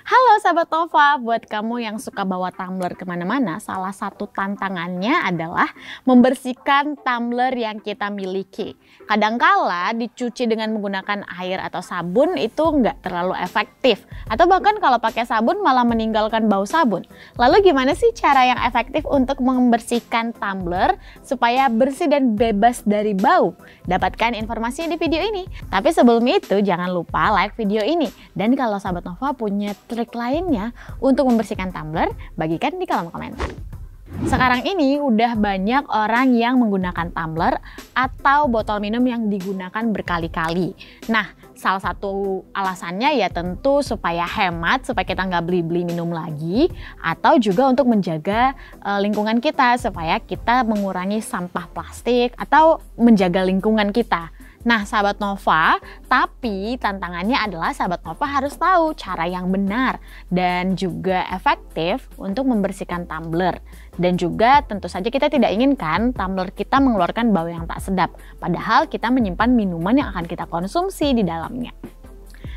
Halo sahabat Nova, buat kamu yang suka bawa tumbler kemana-mana, salah satu tantangannya adalah membersihkan tumbler yang kita miliki. Kadangkala dicuci dengan menggunakan air atau sabun itu nggak terlalu efektif, atau bahkan kalau pakai sabun malah meninggalkan bau sabun. Lalu gimana sih cara yang efektif untuk membersihkan tumbler supaya bersih dan bebas dari bau? Dapatkan informasinya di video ini. Tapi sebelum itu jangan lupa like video ini. Dan kalau sahabat Nova punya trik lainnya untuk membersihkan tumbler, bagikan di kolom komentar. Sekarang ini udah banyak orang yang menggunakan tumbler atau botol minum yang digunakan berkali-kali. Nah, salah satu alasannya ya tentu supaya hemat, supaya kita nggak beli-beli minum lagi, atau juga untuk menjaga lingkungan kita, supaya kita mengurangi sampah plastik atau menjaga lingkungan kita. Nah sahabat Nova, tapi tantangannya adalah sahabat Nova harus tahu cara yang benar dan juga efektif untuk membersihkan tumbler. Dan juga tentu saja kita tidak inginkan tumbler kita mengeluarkan bau yang tak sedap, padahal kita menyimpan minuman yang akan kita konsumsi di dalamnya.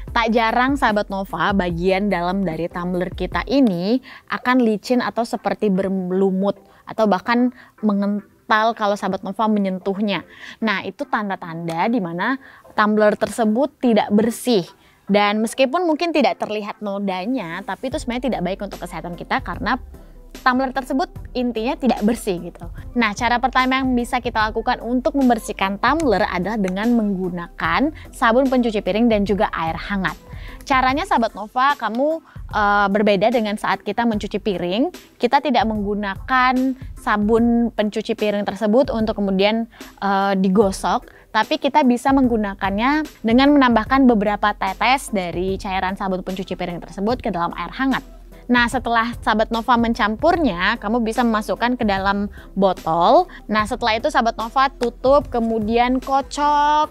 Tak jarang sahabat Nova, bagian dalam dari tumbler kita ini akan licin atau seperti berlumut atau bahkan mengental kalau sahabat Nova menyentuhnya. Nah, itu tanda-tanda di mana tumbler tersebut tidak bersih. Dan meskipun mungkin tidak terlihat nodanya, tapi itu sebenarnya tidak baik untuk kesehatan kita karena tumbler tersebut intinya tidak bersih gitu. Nah, cara pertama yang bisa kita lakukan untuk membersihkan tumbler adalah dengan menggunakan sabun pencuci piring dan juga air hangat. Caranya sahabat Nova, kamu berbeda dengan saat kita mencuci piring. Kita tidak menggunakan sabun pencuci piring tersebut untuk kemudian digosok, tapi kita bisa menggunakannya dengan menambahkan beberapa tetes dari cairan sabun pencuci piring tersebut ke dalam air hangat. Nah, setelah sahabat Nova mencampurnya, kamu bisa memasukkan ke dalam botol. Nah, setelah itu sahabat Nova tutup, kemudian kocok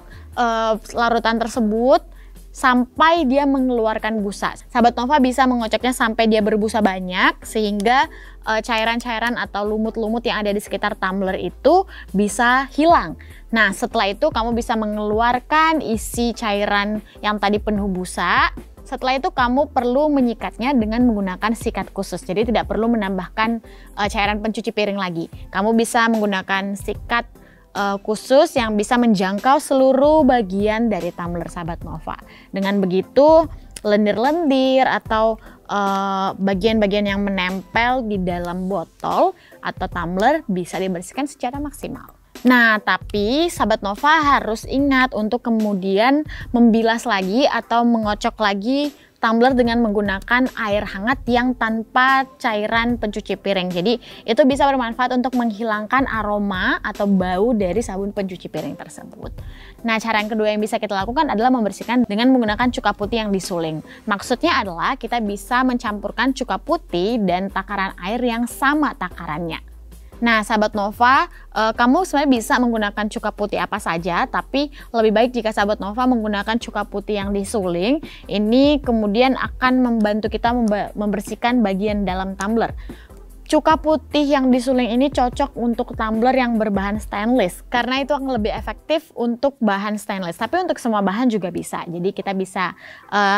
larutan tersebut sampai dia mengeluarkan busa. Sahabat Nova bisa mengocoknya sampai dia berbusa banyak, sehingga cairan-cairan atau lumut-lumut yang ada di sekitar tumbler itu bisa hilang. Nah, setelah itu kamu bisa mengeluarkan isi cairan yang tadi penuh busa. Setelah itu kamu perlu menyikatnya dengan menggunakan sikat khusus. Jadi tidak perlu menambahkan cairan pencuci piring lagi. Kamu bisa menggunakan sikat khusus yang bisa menjangkau seluruh bagian dari tumbler sahabat Nova. Dengan begitu lendir-lendir atau bagian-bagian yang menempel di dalam botol atau tumbler bisa dibersihkan secara maksimal. Nah, tapi sahabat Nova harus ingat untuk kemudian membilas lagi atau mengocok lagi tumbler dengan menggunakan air hangat yang tanpa cairan pencuci piring. Jadi itu bisa bermanfaat untuk menghilangkan aroma atau bau dari sabun pencuci piring tersebut. Nah, cara yang kedua yang bisa kita lakukan adalah membersihkan dengan menggunakan cuka putih yang disuling. Maksudnya adalah kita bisa mencampurkan cuka putih dan takaran air yang sama takarannya. Nah sahabat Nova, kamu sebenarnya bisa menggunakan cuka putih apa saja, tapi lebih baik jika sahabat Nova menggunakan cuka putih yang disuling. Ini kemudian akan membantu kita membersihkan bagian dalam tumbler. Cuka putih yang disuling ini cocok untuk tumbler yang berbahan stainless, karena itu akan lebih efektif untuk bahan stainless. Tapi untuk semua bahan juga bisa. Jadi kita bisa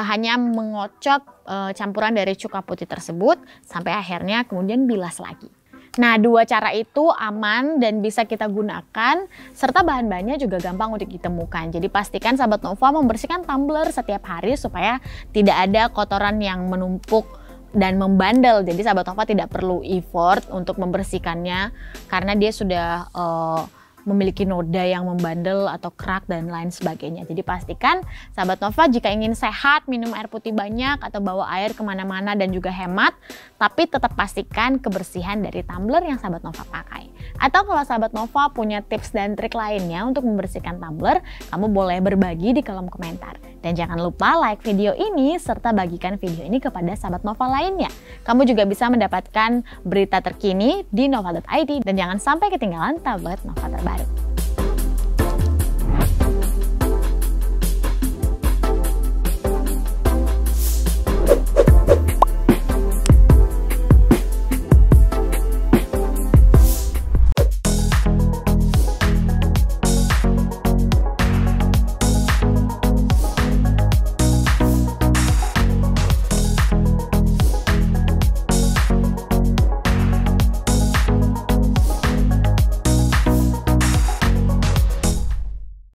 hanya mengocok campuran dari cuka putih tersebut sampai akhirnya kemudian bilas lagi. Nah, dua cara itu aman dan bisa kita gunakan, serta bahan-bahannya juga gampang untuk ditemukan. Jadi pastikan sahabat Nova membersihkan tumbler setiap hari supaya tidak ada kotoran yang menumpuk dan membandel. Jadi sahabat Nova tidak perlu effort untuk membersihkannya karena dia sudah memiliki noda yang membandel atau kerak dan lain sebagainya. Jadi pastikan sahabat Nova jika ingin sehat, minum air putih banyak atau bawa air kemana-mana dan juga hemat, tapi tetap pastikan kebersihan dari tumbler yang sahabat Nova pakai. Atau kalau sahabat Nova punya tips dan trik lainnya untuk membersihkan tumbler, kamu boleh berbagi di kolom komentar. Dan jangan lupa like video ini serta bagikan video ini kepada sahabat Nova lainnya. Kamu juga bisa mendapatkan berita terkini di nova.id dan jangan sampai ketinggalan tablet Nova terbaru.